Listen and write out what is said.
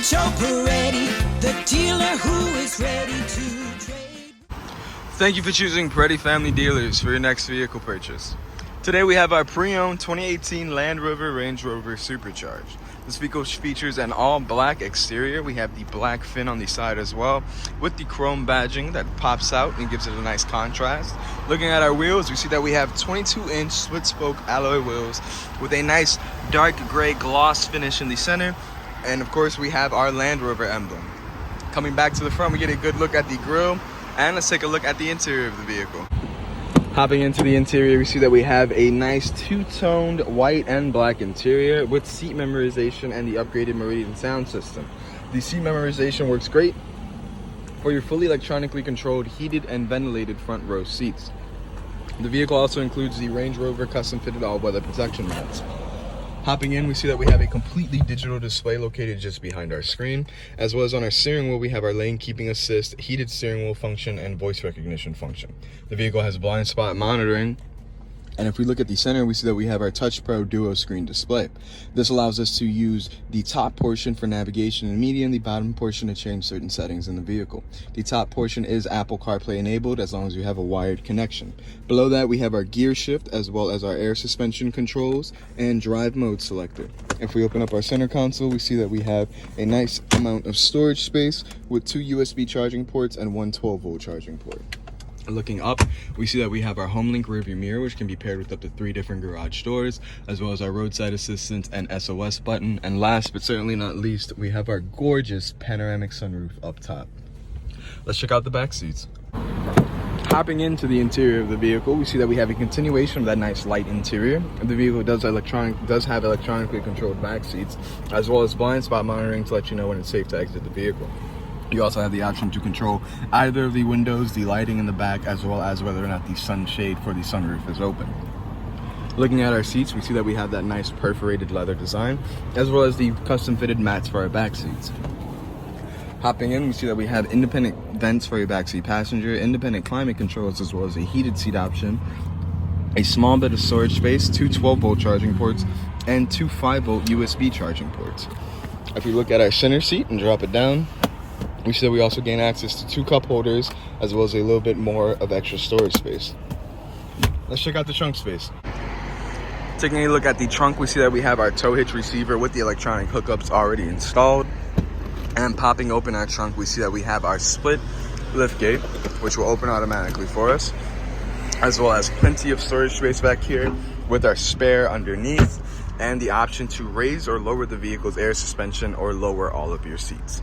Joe Peretti, the dealer who is ready to trade. Thank you for choosing Peretti Family Dealers for your next vehicle purchase. Today we have our pre-owned 2018 Land Rover Range Rover Supercharged. This vehicle features an all-black exterior. We have the black fin on the side as well, with the chrome badging that pops out and gives it a nice contrast. Looking at our wheels, we see that we have 22-inch split-spoke alloy wheels with a nice dark gray gloss finish in the center. And of course, we have our Land Rover emblem. Coming back to the front, we get a good look at the grille, and let's take a look at the interior of the vehicle. Hopping into the interior, we see that we have a nice two-toned white and black interior with seat memorization and the upgraded Meridian sound system. The seat memorization works great for your fully electronically controlled heated and ventilated front row seats. The vehicle also includes the Range Rover custom fitted all-weather protection mats. Hopping in, we see that we have a completely digital display located just behind our screen. As well as on our steering wheel, we have our lane keeping assist, heated steering wheel function, and voice recognition function. The vehicle has blind spot monitoring. And if we look at the center, we see that we have our Touch Pro Duo screen display. This allows us to use the top portion for navigation and media and the bottom portion to change certain settings in the vehicle. The top portion is Apple CarPlay enabled as long as you have a wired connection. Below that, we have our gear shift as well as our air suspension controls and drive mode selector. If we open up our center console, we see that we have a nice amount of storage space with 2 USB charging ports and 1 12-volt charging port. Looking up, we see that we have our HomeLink rearview mirror, which can be paired with up to 3 different garage doors, as well as our roadside assistance and SOS button. And last but certainly not least, we have our gorgeous panoramic sunroof up top. Let's check out the back seats. Hopping into the interior of the vehicle, we see that we have a continuation of that nice light interior. The vehicle does have electronically controlled back seats, as well as blind spot monitoring to let you know when it's safe to exit the vehicle. You also have the option to control either of the windows, the lighting in the back, as well as whether or not the sunshade for the sunroof is open. Looking at our seats, we see that we have that nice perforated leather design, as well as the custom fitted mats for our back seats. Hopping in, we see that we have independent vents for your backseat passenger, independent climate controls, as well as a heated seat option, a small bit of storage space, 2 12-volt charging ports, and 2 5-volt USB charging ports. If we look at our center seat and drop it down, we see that we also gain access to 2 cup holders, as well as a little bit more of extra storage space. Let's check out the trunk space. Taking a look at the trunk, we see that we have our tow hitch receiver with the electronic hookups already installed. And popping open our trunk, we see that we have our split lift gate, which will open automatically for us, as well as plenty of storage space back here with our spare underneath, and the option to raise or lower the vehicle's air suspension or lower all of your seats.